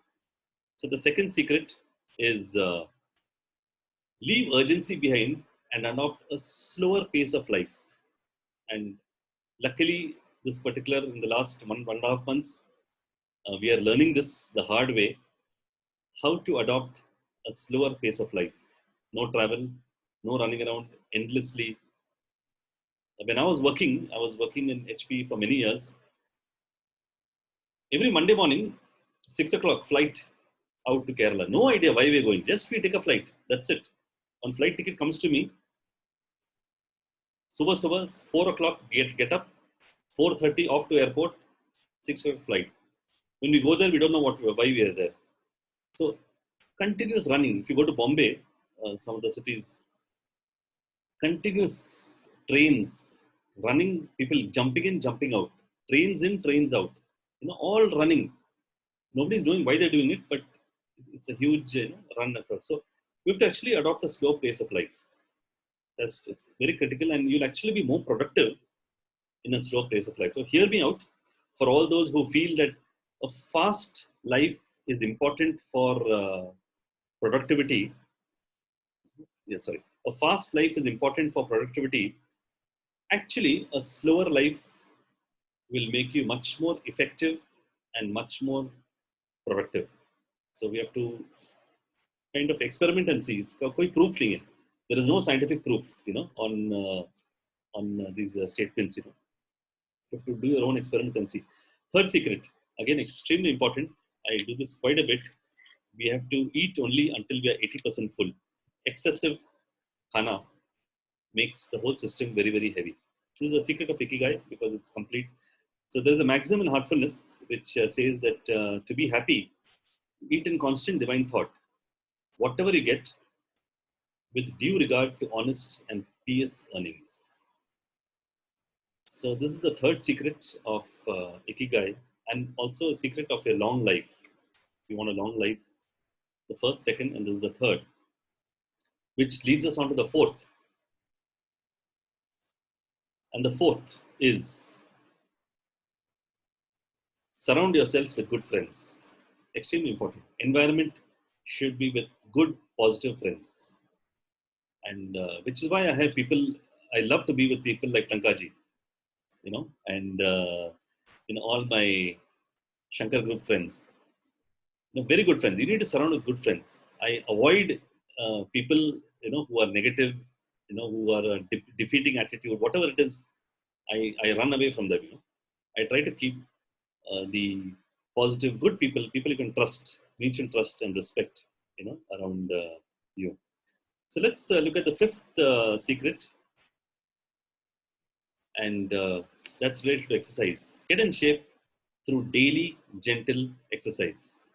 So the second secret is leave urgency behind and adopt a slower pace of life. And luckily, this particular, in the last 1.5 months, we are learning this the hard way, how to adopt a slower pace of life. No travel, no running around endlessly. When I was working in HP for many years. Every Monday morning, 6 o'clock, flight out to Kerala. No idea why we're going. Just we take a flight. That's it. One flight ticket comes to me. Subah, 4 o'clock, get up. 4:30 off to airport. 6 o'clock flight. When we go there, we don't know why we are there. So continuous running. If you go to Bombay, some of the cities, continuous trains, running, people jumping in, jumping out. Trains in, trains out. All running. Nobody's knowing why they're doing it, but it's a huge run across. So we have to actually adopt a slow pace of life. It's very critical, and you'll actually be more productive in a slow pace of life. So hear me out for all those who feel that a fast life is important for productivity. A fast life is important for productivity. Actually, a slower life will make you much more effective and much more productive. So we have to kind of experiment and see. Koi proof nahi hai. There is no scientific proof, on these statements. You have to do your own experiment and see. Third secret, again, extremely important. I do this quite a bit. We have to eat only until we are 80% full. Excessive khana makes the whole system very, very heavy. This is a secret of Ikigai because it's complete. So there is a maxim in heartfulness which says that to be happy, eat in constant divine thought. Whatever you get, with due regard to honest and pious earnings. So this is the third secret of Ikigai, and also a secret of a long life. If you want a long life, the first, second, and this is the third, which leads us on to the fourth. And the fourth is surround yourself with good friends. Extremely important. Environment should be with good, positive friends. And which is why I love to be with people like Tankaji, and all my Shankar group friends, very good friends. You need to surround with good friends. I avoid people, who are negative, who are defeating attitude, whatever it is, I run away from them. I try to keep the positive, good people you can trust, mutual trust and respect, around you. So let's look at the fifth secret, and that's related to exercise. Get in shape through daily gentle exercise.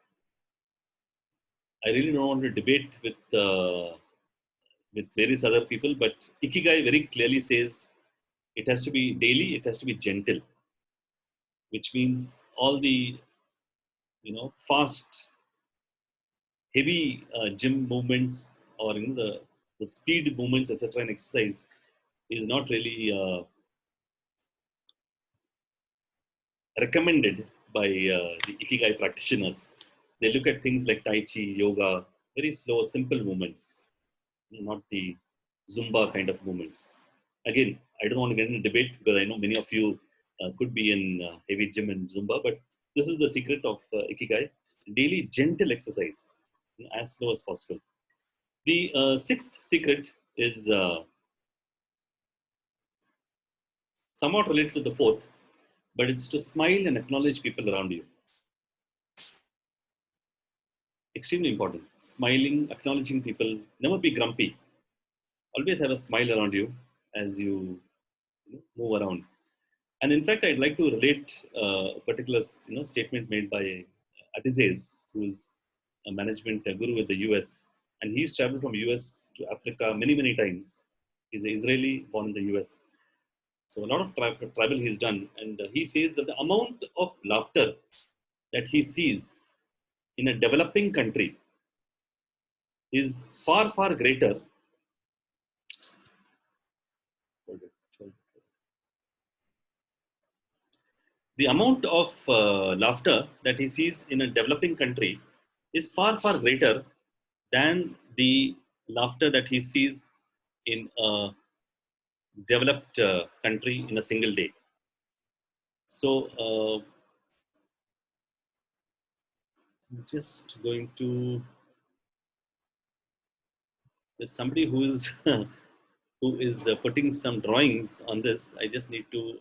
I really don't want to debate with various other people, but Ikigai very clearly says it has to be daily, it has to be gentle, which means all the fast, heavy gym movements or the speed movements, etc., and exercise is not really recommended by the Ikigai practitioners. They look at things like Tai Chi, yoga, very slow, simple movements, not the Zumba kind of movements. Again, I don't want to get into debate because I know many of you could be in heavy gym and Zumba, but this is the secret of Ikigai: daily gentle exercise, as slow as possible. The sixth secret is somewhat related to the fourth, but it's to smile and acknowledge people around you. Extremely important. Smiling, acknowledging people, never be grumpy. Always have a smile around you as you move around. And in fact, I'd like to relate a particular statement made by Adizes, who's a management guru with the US. And he's traveled from US to Africa many, many times. He's an Israeli born in the US. So a lot of travel he's done. And he says that the amount of laughter that he sees in a developing country is far, far greater. The amount of laughter that he sees in a developing country is far, far greater than the laughter that he sees in a developed country in a single day. So, I'm just going to. There's somebody who is who is putting some drawings on this. I just need to.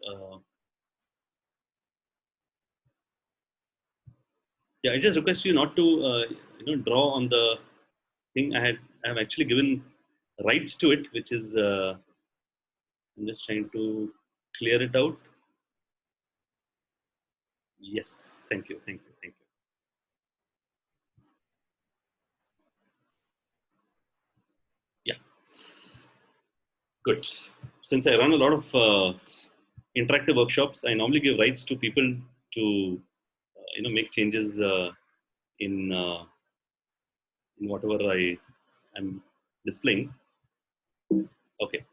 Yeah, I just request you not to draw on the thing. I have actually given rights to it, which is I'm just trying to clear it out. Yes, thank you, thank you, thank you. Yeah, good. Since I run a lot of interactive workshops, I normally give rights to people to make changes in whatever I am displaying. Okay.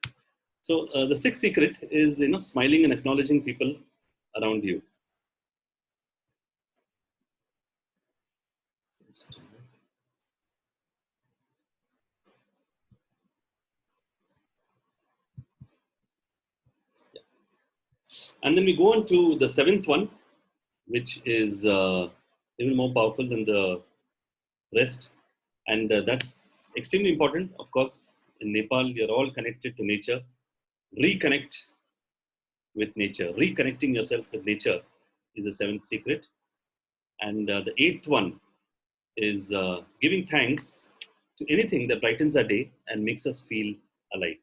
So the sixth secret is smiling and acknowledging people around you. Yeah. And then we go on to the seventh one, which is even more powerful than the rest. And that's extremely important. Of course, in Nepal, you're all connected to nature. Reconnect with nature. Reconnecting yourself with nature is the seventh secret. And the eighth one is giving thanks to anything that brightens our day and makes us feel alive.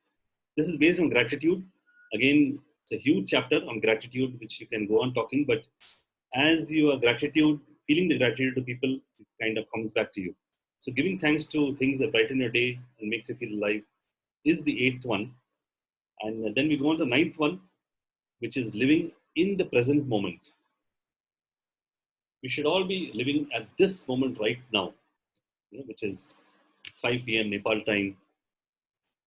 This is based on gratitude. Again, it's a huge chapter on gratitude, which you can go on talking, but as you are feeling the gratitude to people, it kind of comes back to you. So giving thanks to things that brighten your day and makes you feel alive is the eighth one. And then we go on to the ninth one, which is living in the present moment. We should all be living at this moment right now, which is 5 p.m. Nepal time.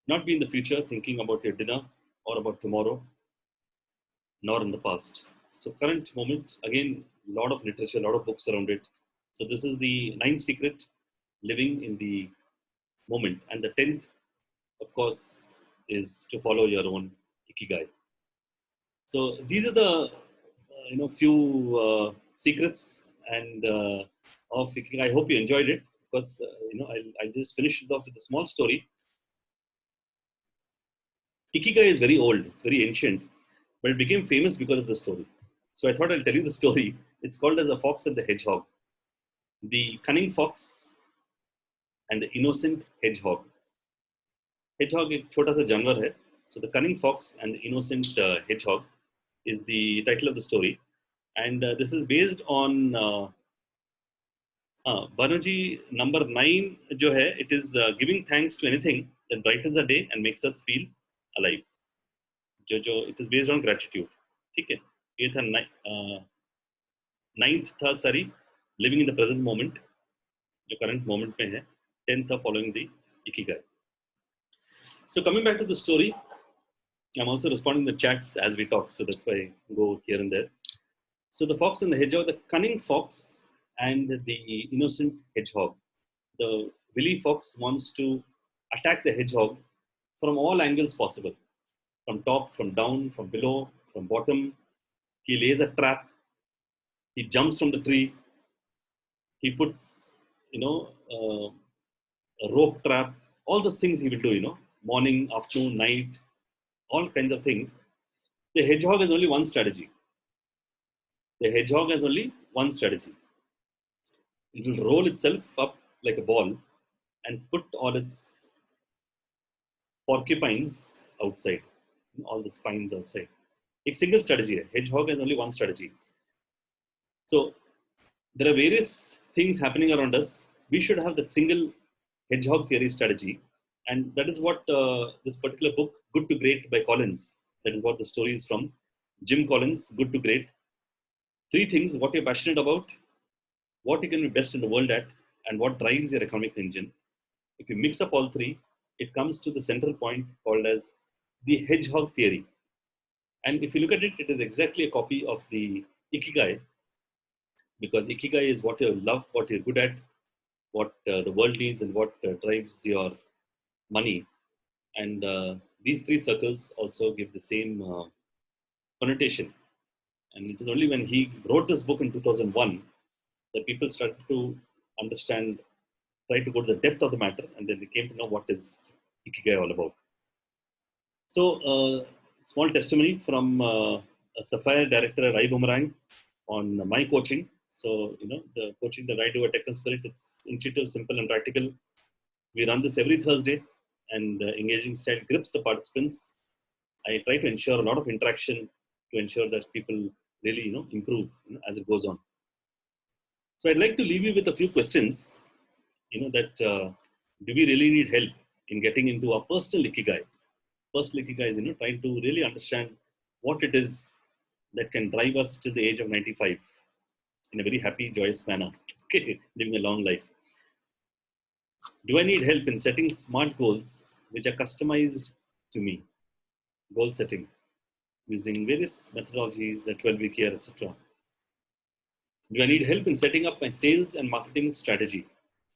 Not be in the future thinking about your dinner or about tomorrow, nor in the past. So current moment, again, a lot of literature, a lot of books around it. So this is the ninth secret, living in the moment. And the 10th, of course, is to follow your own ikigai. So these are the few secrets and of ikigai. I hope you enjoyed it, because I'll just finish it off with a small story. Ikigai is very old, it's very ancient, but it became famous because of the story. So I thought I'll tell you the story. It's called as A Fox and the Hedgehog. The cunning fox and the innocent hedgehog. Hedgehog एक छोटा सा जानवर है. So the cunning fox and the innocent hedgehog is the title of the story. And this is based on Banerjee, number 9 जो है, it is giving thanks to anything that brightens the day and makes us feel alive. जो it is based on gratitude. ठीक है, ये था 9th था sorry, living in the present moment, जो current moment में है. 10th था following the ikigai. So coming back to the story, I'm also responding to the chats as we talk, so that's why I go here and there. So the fox and the hedgehog, the cunning fox and the innocent hedgehog. The wily fox wants to attack the hedgehog from all angles possible, from top, from down, from below, from bottom. He lays a trap. He jumps from the tree. He puts, a rope trap. All those things he will do, morning, afternoon, night, all kinds of things. The hedgehog has only one strategy. The hedgehog has only one strategy. It will roll itself up like a ball and put all its porcupines outside, all the spines outside. A single strategy. Hedgehog has only one strategy. So there are various things happening around us. We should have that single hedgehog theory strategy. And that is what this particular book, Good to Great by Collins, that is what the story is from. Jim Collins, Good to Great. 3 things: what you're passionate about, what you can be best in the world at, and what drives your economic engine. If you mix up all 3, it comes to the central point called as the hedgehog theory. And if you look at it, it is exactly a copy of the ikigai, because ikigai is what you love, what you're good at, what the world needs, and what drives your money. And these 3 circles also give the same connotation. And it is only when he wrote this book in 2001 that people started to understand, try to go to the depth of the matter, and then they came to know what is ikigai all about. So, small testimony from a Sapphire director at iBoomerang on my coaching. So, the coaching that I do at Techno Spirit, it's intuitive, simple, and practical. We run this every Thursday, and the engaging style grips the participants. I try to ensure a lot of interaction to ensure that people really, improve as it goes on. So I'd like to leave you with a few questions, that do we really need help in getting into our personal ikigai? Personal ikigai is, trying to really understand what it is that can drive us till the age of 95 in a very happy, joyous manner, okay, living a long life. Do I need help in setting smart goals which are customized to me? Goal setting using various methodologies, the 12-week year, etc. Do I need help in setting up my sales and marketing strategy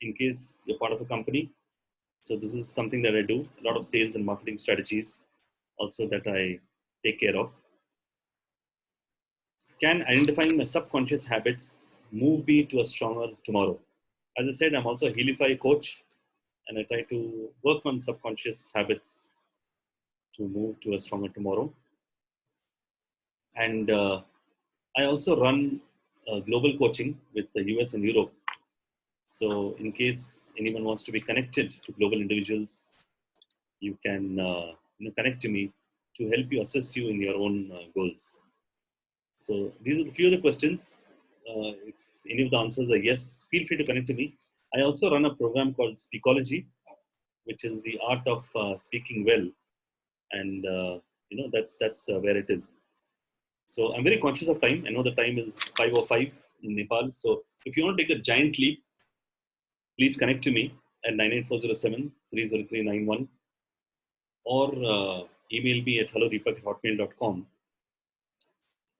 in case you're part of a company? So this is something that I do, a lot of sales and marketing strategies also that I take care of. Can identifying my subconscious habits move me to a stronger tomorrow? As I said, I'm also a Healify coach, and I try to work on subconscious habits to move to a stronger tomorrow. And I also run global coaching with the US and Europe. So in case anyone wants to be connected to global individuals, you can connect to me to help you, assist you in your own goals. So these are a few of the questions. If any of the answers are yes, feel free to connect to me. I also run a program called Speakology, which is the art of speaking well. And that's where it is. So I'm very conscious of time. I know the time is 5:05 in Nepal. So if you want to take a giant leap, please connect to me at 98407-30391 or email me at hellodeepak@hotmail.com.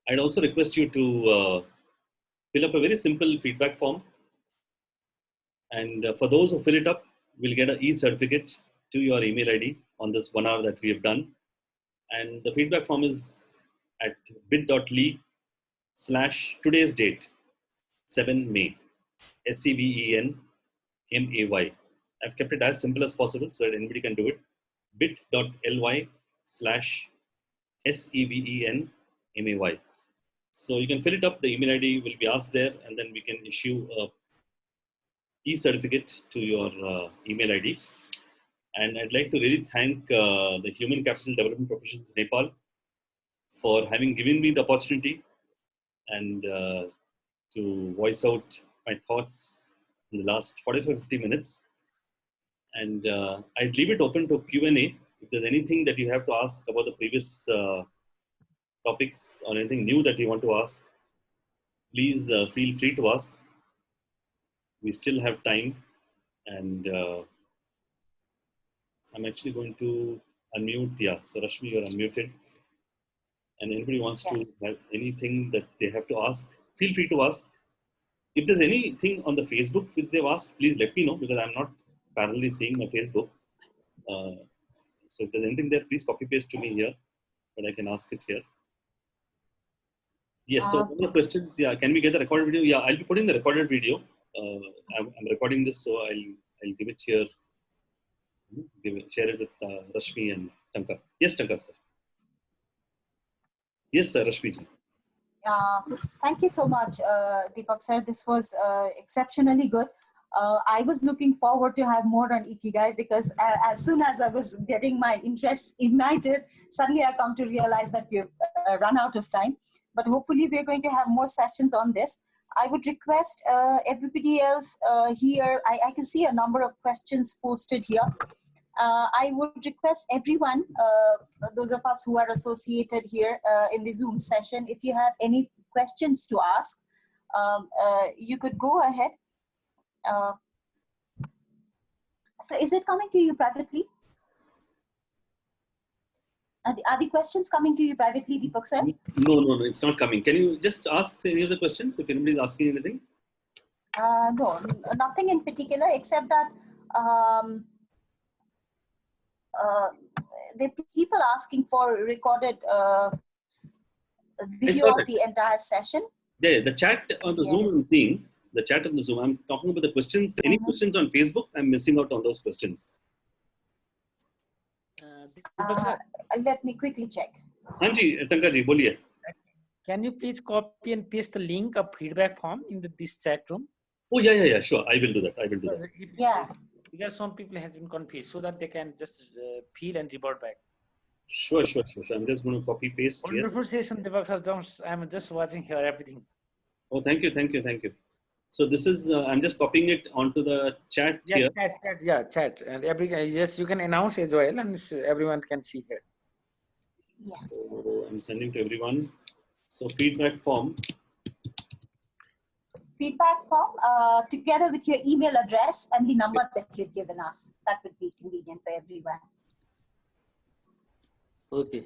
I'd also request you to fill up a very simple feedback form. And for those who fill it up, we'll get an e-certificate to your email ID on this 1 hour that we have done. And the feedback form is at bit.ly/today's date, 7 May, SEVENMAY. I've kept it as simple as possible so that anybody can do it. bit.ly/SEVENMAY. So you can fill it up, the email ID will be asked there, and then we can issue a e-certificate to your email ID. And I'd like to really thank the Human Capital Development Professionals Nepal for having given me the opportunity and to voice out my thoughts in the last 45-50 minutes. And I'd leave it open to Q&A. If there's anything that you have to ask about the previous topics or anything new that you want to ask, please feel free to ask. We still have time, and I'm actually going to unmute. Yeah, so Rashmi, you're unmuted. And anybody wants to have anything that they have to ask, feel free to ask. If there's anything on the Facebook which they've asked, please let me know, because I'm not parallelly seeing my Facebook. So if there's anything there, please copy paste to me here, but I can ask it here. Yes, so one of the questions, yeah, can we get the recorded video? Yeah, I'll be putting the recorded video. I'm recording this, so I'll give it here. Share it with Rashmi and Tanka. Yes, Tanka, sir. Yes, sir, Rashmi ji. Thank you so much, Deepak sir. This was exceptionally good. I was looking forward to have more on Ikigai, because as soon as I was getting my interest ignited, suddenly I come to realize that we've run out of time. But hopefully we're going to have more sessions on this. I would request everybody else here, I can see a number of questions posted here. I would request everyone, those of us who are associated here in the Zoom session, if you have any questions to ask, you could go ahead. So is it coming to you privately? Are the questions coming to you privately, Deepak sir? No, it's not coming. Can you just ask any of the questions if anybody is asking anything? No, nothing in particular, except that the people asking for recorded video of the entire session. Yeah, the chat on the Zoom I'm seeing. The chat on the Zoom. I'm talking about the questions. Any questions on Facebook? I'm missing out on those questions. Let me quickly check. Hanji, Tanka ji, boliye. Can you please copy and paste the link of feedback form in this chat room? Oh, yeah, sure. I will do that. Yeah. Because some people have been confused, so that they can just fill and report back. Sure. I'm just going to copy paste here. Wonderful session, Deepak sir. I'm just watching here everything. Oh, thank you. So this is, I'm just copying it onto the chat here. Chat. And yes, you can announce as well, and everyone can see here. Yes. So I'm sending to everyone. So feedback form. Feedback form together with your email address and the number that you've given us. That would be convenient for everyone. Okay.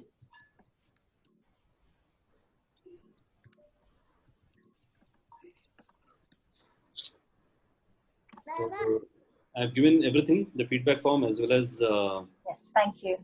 So I've given everything, the feedback form as well as. Yes, thank you.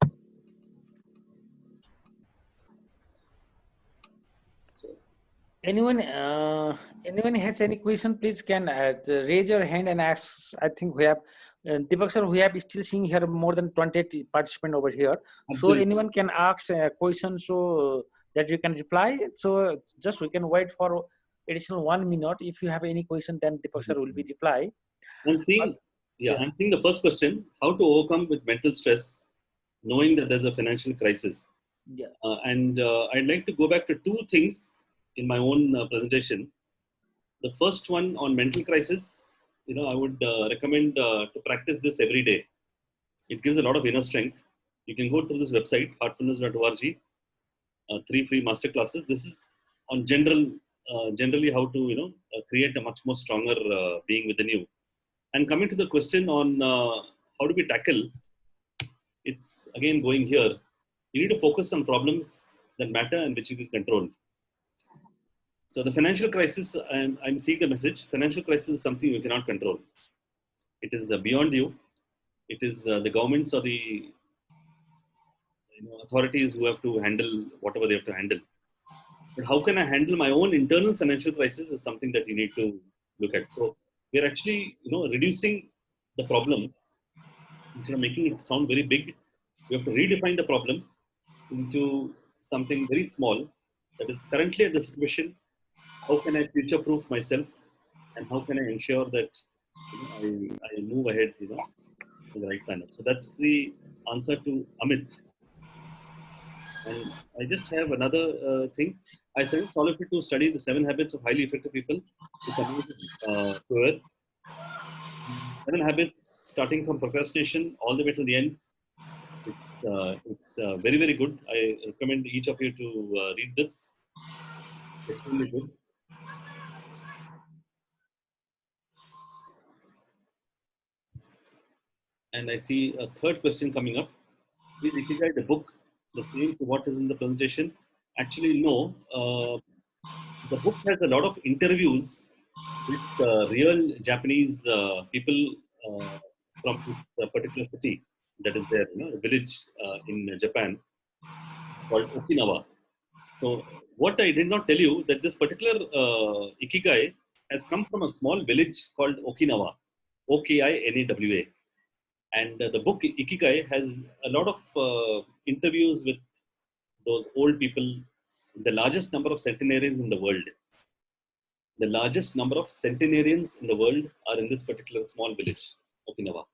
Anyone has any question, please can raise your hand and ask. I think we have Deepak sir, we have still seeing here more than 20 participants over here. Absolutely. So anyone can ask a question so that you can reply. So just we can wait for additional 1 minute. If you have any question, then Deepak sir will be reply. I'm seeing the first question: how to overcome with mental stress, knowing that there's a financial crisis. Yeah. I'd like to go back to two things in my own presentation. The first one on mental crisis, I would recommend to practice this every day. It gives a lot of inner strength. You can go through this website, heartfulness.org, 3 free masterclasses. This is on generally how to, create a much more stronger being within you. And coming to the question on how do we tackle, it's again going here. You need to focus on problems that matter and which you can control. So the financial crisis, I'm seeing the message, financial crisis is something you cannot control. It is beyond you. It is the governments or the authorities who have to handle whatever they have to handle. But how can I handle my own internal financial crisis is something that you need to look at. So we're actually, reducing the problem, instead of making it sound very big. We have to redefine the problem into something very small that is currently at the situation. How can I future-proof myself, and how can I ensure that I move ahead, in the right manner? So that's the answer to Amit. And I just have another thing. I suggest all of you to study the 7 habits of highly effective people to come to it. 7 habits, starting from procrastination all the way to the end. It's very, very good. I recommend each of you to read this. Extremely good. And I see a third question coming up. Is Ikigai the book the same to what is in the presentation? Actually, no. The book has a lot of interviews with real Japanese people from this particular city that is there, a village in Japan called Okinawa. So what I did not tell you that this particular Ikigai has come from a small village called Okinawa, Okinawa. And the book Ikigai has a lot of interviews with those old people, the largest number of centenarians in the world. The largest number of centenarians in the world are in this particular small village, Okinawa.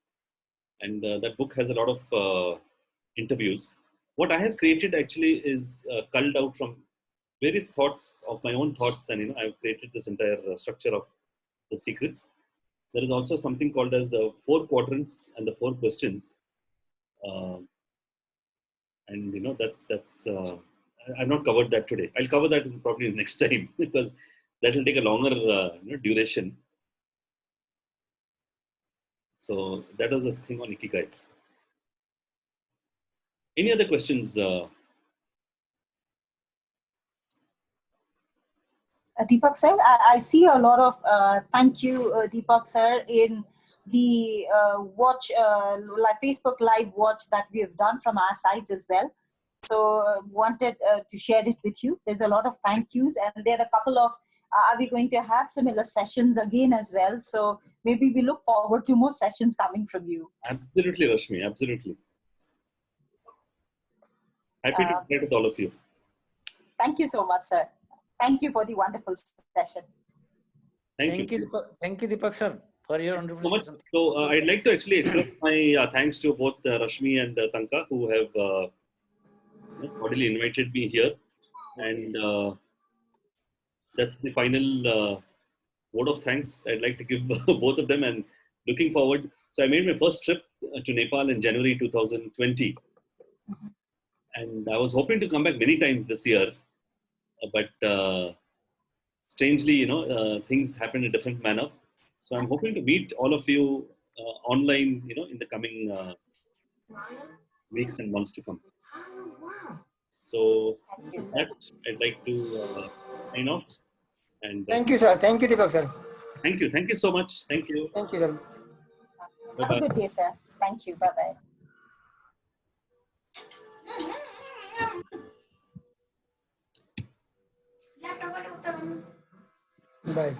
And that book has a lot of interviews. What I have created actually is culled out from various thoughts of my own thoughts, and I've created this entire structure of the secrets. There is also something called as the 4 quadrants and the 4 questions, and that's I've not covered that today. I'll cover that probably next time because that will take a longer duration. So that was the thing on Ikigai. Any other questions? Deepak sir, I see a lot of thank you, Deepak sir, in the Facebook Live watch that we have done from our sides as well. So wanted to share it with you. There's a lot of thank yous, and there are a couple of, are we going to have similar sessions again as well? So maybe we look forward to more sessions coming from you. Absolutely, Rashmi, absolutely. Happy to connect with all of you. Thank you so much, sir. Thank you for the wonderful session. Thank you. Thank you, Deepak sir, for your wonderful session. So I'd like to actually express my thanks to both Rashmi and Tanka, who have cordially invited me here. And that's the final vote of thanks I'd like to give both of them, and looking forward. So I made my first trip to Nepal in January 2020. And I was hoping to come back many times this year, but strangely, things happened in a different manner. So I'm hoping to meet all of you online, in the coming weeks and months to come. So with that, I'd like to sign off. And thank you, sir. Thank you, Deepak sir. Thank you. Thank you so much. Thank you. Thank you, sir. Have a good day, sir. Thank you. Bye-bye. Bye.